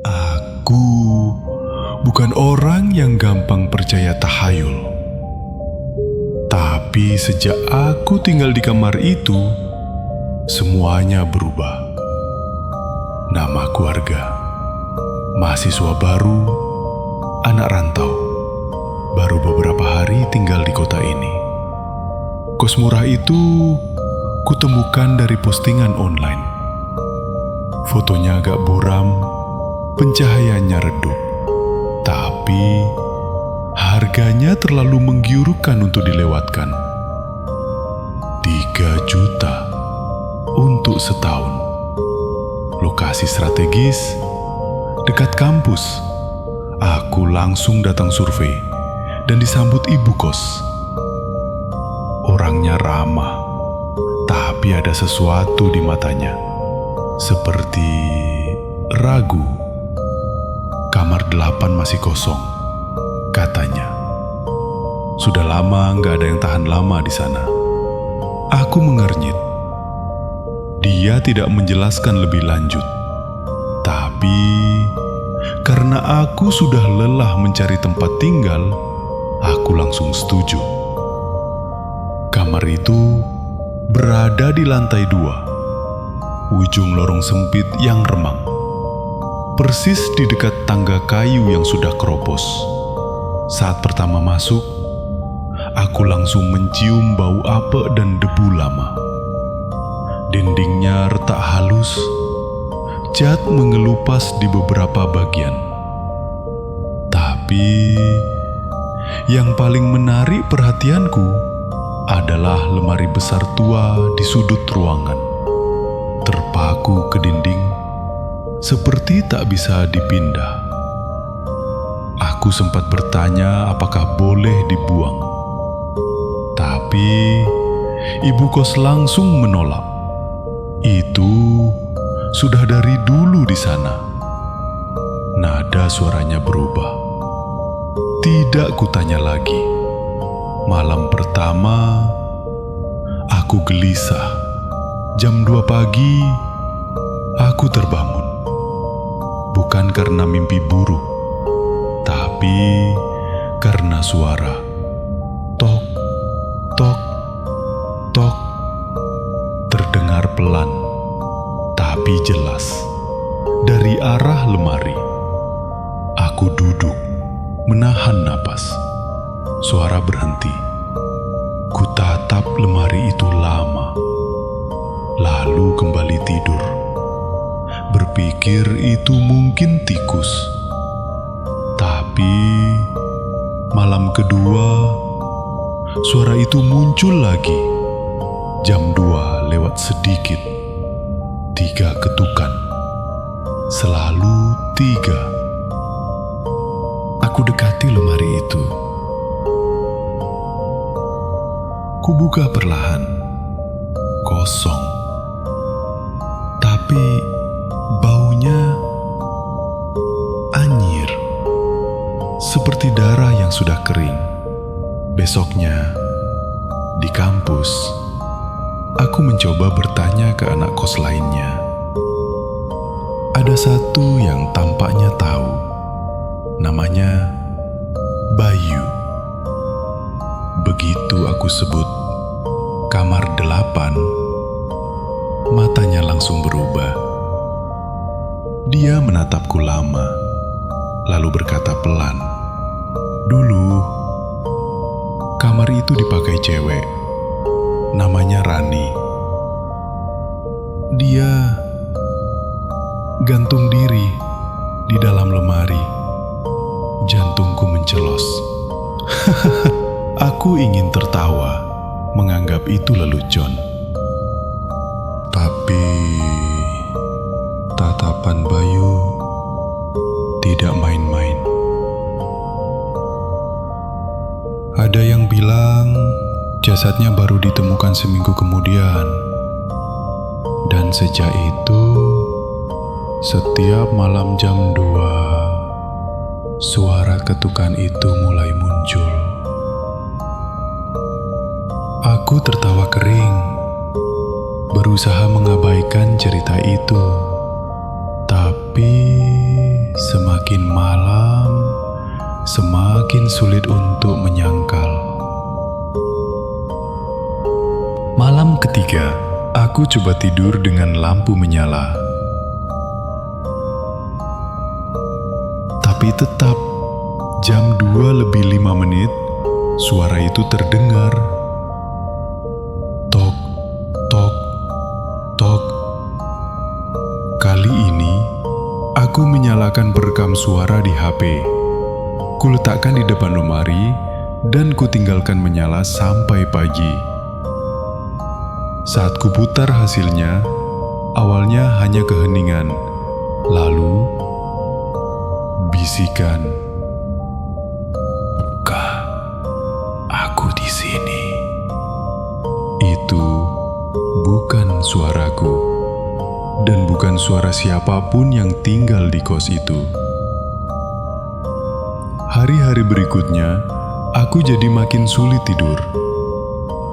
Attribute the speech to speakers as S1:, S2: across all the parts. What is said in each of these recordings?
S1: Aku bukan orang yang gampang percaya tahayul. Tapi sejak aku tinggal di kamar itu, semuanya berubah. Nama keluarga, mahasiswa baru, anak rantau, baru beberapa hari tinggal di kota ini. Kos murah itu kutemukan dari postingan online. Fotonya agak buram, pencahayaannya redup, tapi harganya terlalu menggiurkan untuk dilewatkan. 3 juta untuk setahun. Lokasi strategis, dekat kampus. Aku langsung datang survei dan disambut ibu kos. Orangnya ramah, tapi ada sesuatu di matanya, seperti ragu. Kamar 8 masih kosong, katanya. Sudah lama nggak ada yang tahan lama di sana. Aku mengernyit. Dia tidak menjelaskan lebih lanjut. Tapi karena aku sudah lelah mencari tempat tinggal, aku langsung setuju. Kamar itu berada di lantai 2, ujung lorong sempit yang remang, persis di dekat tangga kayu yang sudah keropos. Saat pertama masuk, aku langsung mencium bau apek dan debu lama. Dindingnya retak halus, cat mengelupas di beberapa bagian. Tapi yang paling menarik perhatianku adalah lemari besar tua di sudut ruangan, terpaku ke dinding seperti tak bisa dipindah. Aku sempat bertanya apakah boleh dibuang, tapi ibu kos langsung menolak. Itu sudah dari dulu di sana. Nada suaranya berubah. Tidak kutanya lagi. Malam pertama, aku gelisah. Jam 2 pagi, aku terbangun. Bukan karena mimpi buruk, tapi karena suara. Tok, tok, tok. Terdengar pelan, tapi jelas. Dari arah lemari. Aku duduk, menahan napas. Suara berhenti. Kutatap lemari itu lama, lalu kembali tidur. Berpikir itu mungkin tikus. Tapi malam kedua, suara itu muncul lagi. Jam 2 lewat sedikit. 3 ketukan. Selalu 3. Aku dekati lemari itu. Kubuka perlahan. Kosong. Tapi baunya anyir. Seperti darah yang sudah kering. Besoknya, di kampus, aku mencoba bertanya ke anak kos lainnya. Ada satu yang tampaknya tahu. Namanya Bayu. Begitu aku sebut kamar 8, matanya langsung berubah. Dia menatapku lama, lalu berkata pelan, "Dulu, kamar itu dipakai cewek. Namanya Rani. Dia gantung diri di dalam lemari." Jantungku mencelos. Aku ingin tertawa, menganggap itu lelucon. Tapi tatapan Bayu tidak main-main. Ada yang bilang jasadnya baru ditemukan seminggu kemudian. Dan sejak itu, setiap malam jam 2, suara ketukan itu mulai muncul. Aku tertawa kering, berusaha mengabaikan cerita itu. Tapi Semakin malam, semakin sulit untuk menyangkal. Malam ketiga, aku coba tidur dengan lampu menyala. Tapi tetap, jam 2:05, suara itu terdengar. Tok, tok, tok. Kali ini, aku menyalakan perekam suara di HP. Kuletakkan di depan lemari dan kutinggalkan menyala sampai pagi. Saat kuputar hasilnya, awalnya hanya keheningan, lalu bisikan. "Buka, aku di sini." Itu bukan suaraku, dan bukan suara siapapun yang tinggal di kos itu. Hari-hari berikutnya, aku jadi makin sulit tidur.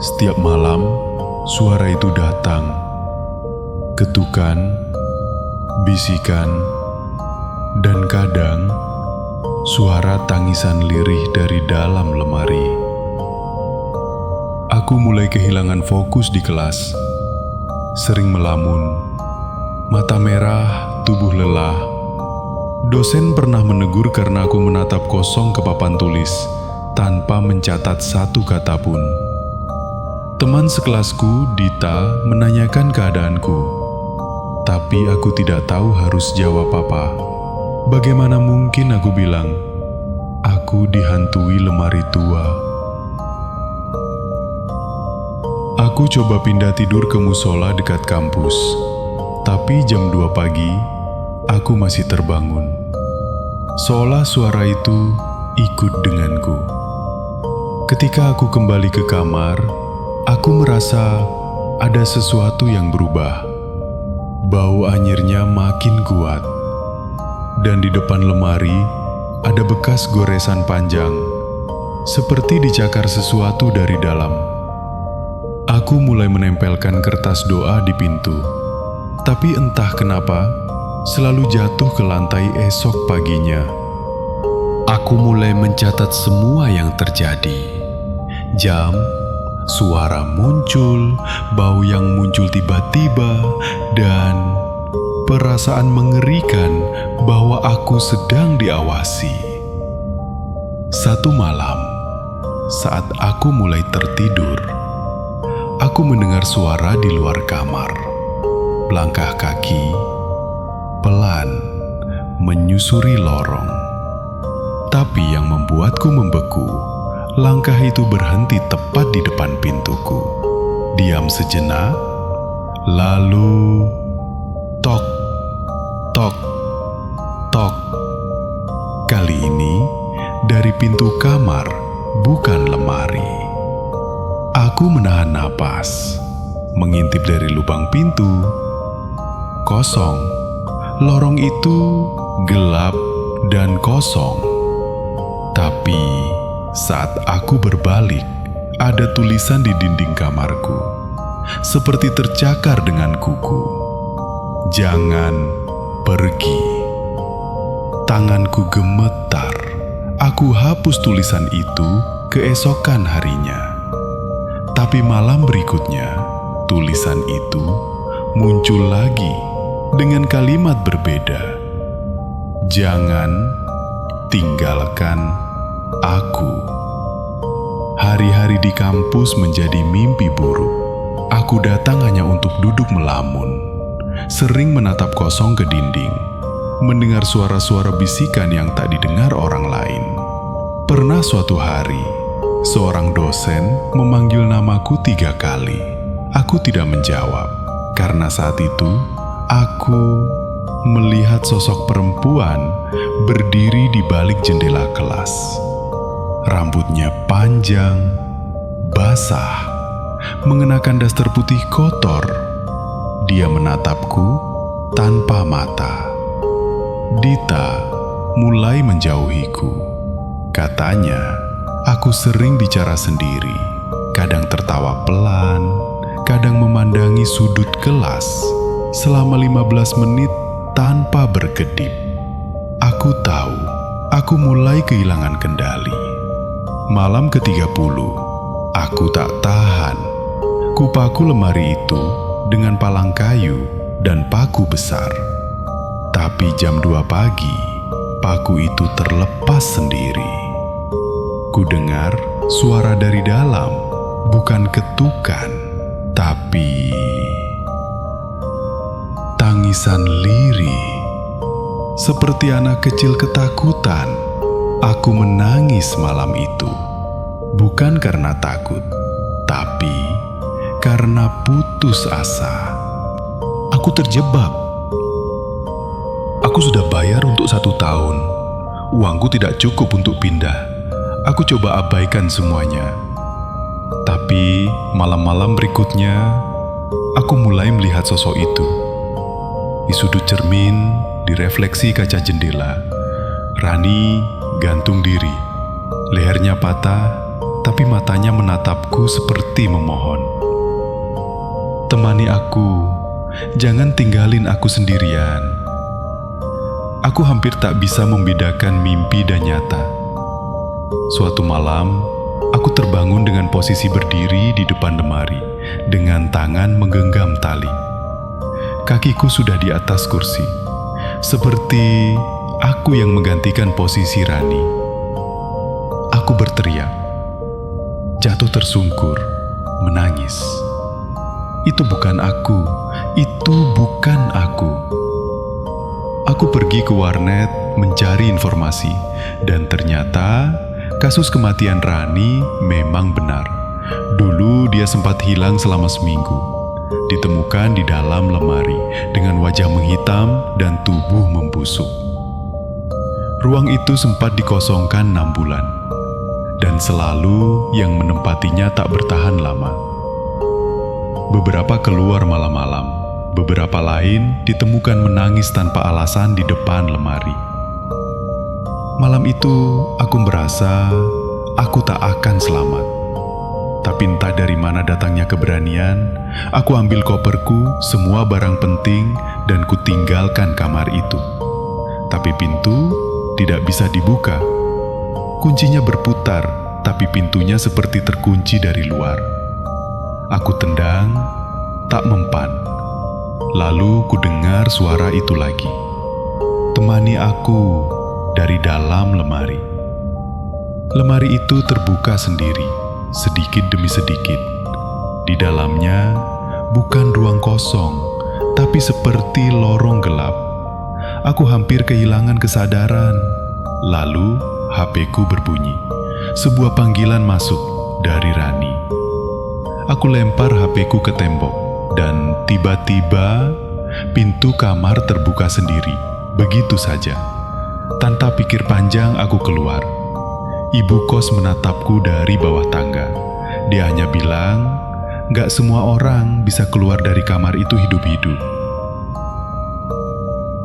S1: Setiap malam, suara itu datang. Ketukan, bisikan, dan kadang suara tangisan lirih dari dalam lemari. Aku mulai kehilangan fokus di kelas. Sering melamun, mata merah, tubuh lelah. Dosen pernah menegur karena aku menatap kosong ke papan tulis tanpa mencatat satu kata pun. Teman sekelasku, Dita, menanyakan keadaanku, tapi aku tidak tahu harus jawab apa. Bagaimana mungkin aku bilang, aku dihantui lemari tua. Aku coba pindah tidur ke musola dekat kampus, tapi jam 2 pagi, aku masih terbangun. Seolah suara itu ikut denganku. Ketika aku kembali ke kamar, aku merasa ada sesuatu yang berubah. Bau anyirnya makin kuat. Dan di depan lemari, ada bekas goresan panjang, seperti dicakar sesuatu dari dalam. Aku mulai menempelkan kertas doa di pintu. Tapi entah kenapa, selalu jatuh ke lantai esok paginya. Aku mulai mencatat semua yang terjadi. Jam, suara muncul, bau yang muncul tiba-tiba, dan perasaan mengerikan bahwa aku sedang diawasi. Satu malam, saat aku mulai tertidur, aku mendengar suara di luar kamar. Langkah kaki pelan menyusuri lorong. Tapi yang membuatku membeku, langkah itu berhenti tepat di depan pintuku. Diam sejenak, lalu tok, tok, tok. Kali ini dari pintu kamar, bukan lemari. Aku menahan napas, mengintip dari lubang pintu. Kosong. Lorong itu gelap dan kosong. Tapi saat aku berbalik, ada tulisan di dinding kamarku, seperti tercakar dengan kuku. "Jangan pergi." Tanganku gemetar. Aku hapus tulisan itu keesokan harinya. Tapi malam berikutnya, tulisan itu muncul lagi dengan kalimat berbeda. "Jangan tinggalkan aku." Hari-hari di kampus menjadi mimpi buruk. Aku datang hanya untuk duduk melamun, sering menatap kosong ke dinding, mendengar suara-suara bisikan yang tak didengar orang lain. Pernah suatu hari, seorang dosen memanggil namaku 3 kali. Aku tidak menjawab, karena saat itu aku melihat sosok perempuan berdiri di balik jendela kelas. Rambutnya panjang, basah, mengenakan daster putih kotor. Dia menatapku tanpa mata. Dita mulai menjauhiku. Katanya, aku sering bicara sendiri, kadang tertawa pelan, kadang memandangi sudut kelas selama 15 menit tanpa berkedip. Aku Aku tahu, aku mulai kehilangan kendali. Malam ke-30, aku tak tahan. Kupaku lemari itu dengan palang kayu dan paku besar. Tapi jam 2 pagi, paku itu terlepas sendiri. Ku dengar suara dari dalam, bukan ketukan, tapi tangisan lirih. Seperti anak kecil ketakutan, aku menangis malam itu. Bukan karena takut, tapi karena putus asa. Aku terjebak. Aku sudah bayar untuk 1 tahun. Uangku tidak cukup untuk pindah. Aku coba abaikan semuanya. Tapi malam-malam berikutnya, aku mulai melihat sosok itu. Di sudut cermin, di refleksi kaca jendela, Rani gantung diri. Lehernya patah, tapi matanya menatapku seperti memohon. Temani aku, jangan tinggalin aku sendirian. Aku hampir tak bisa membedakan mimpi dan nyata. Suatu malam, aku terbangun dengan posisi berdiri di depan lemari, dengan tangan menggenggam tali. Kakiku sudah di atas kursi, seperti aku yang menggantikan posisi Rani. Aku berteriak, jatuh tersungkur, menangis. Itu bukan aku, itu bukan aku. Aku pergi ke warnet mencari informasi, dan ternyata kasus kematian Rani memang benar. Dulu dia sempat hilang selama seminggu. Ditemukan di dalam lemari dengan wajah menghitam dan tubuh membusuk. Ruang itu sempat dikosongkan 6 bulan, dan selalu yang menempatinya tak bertahan lama. Beberapa keluar malam-malam, beberapa lain ditemukan menangis tanpa alasan di depan lemari. Malam itu aku merasa aku tak akan selamat. Tapi entah dari mana datangnya keberanian, aku ambil koperku, semua barang penting, dan kutinggalkan kamar itu. Tapi pintu tidak bisa dibuka. Kuncinya berputar, tapi pintunya seperti terkunci dari luar. Aku tendang, tak mempan. Lalu kudengar suara itu lagi. Temani aku dari dalam lemari. Lemari itu terbuka sendiri, sedikit demi sedikit. Di dalamnya bukan ruang kosong, tapi seperti lorong gelap. Aku hampir kehilangan kesadaran. Lalu HP-ku berbunyi. Sebuah panggilan masuk dari Rani. Aku lempar HP-ku ke tembok, dan tiba-tiba pintu kamar terbuka sendiri, begitu saja. Tanpa pikir panjang aku keluar. Ibu kos menatapku dari bawah tangga. Dia hanya bilang, gak semua orang bisa keluar dari kamar itu hidup-hidup.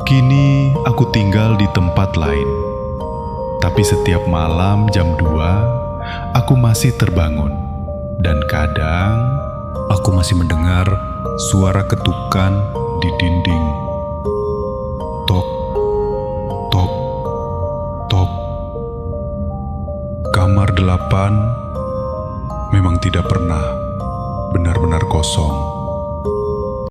S1: Kini aku tinggal di tempat lain. Tapi setiap malam jam 2, aku masih terbangun. Dan kadang, aku masih mendengar suara ketukan di dinding. Tok, tok, tok. Kamar 8 memang tidak pernah benar-benar kosong.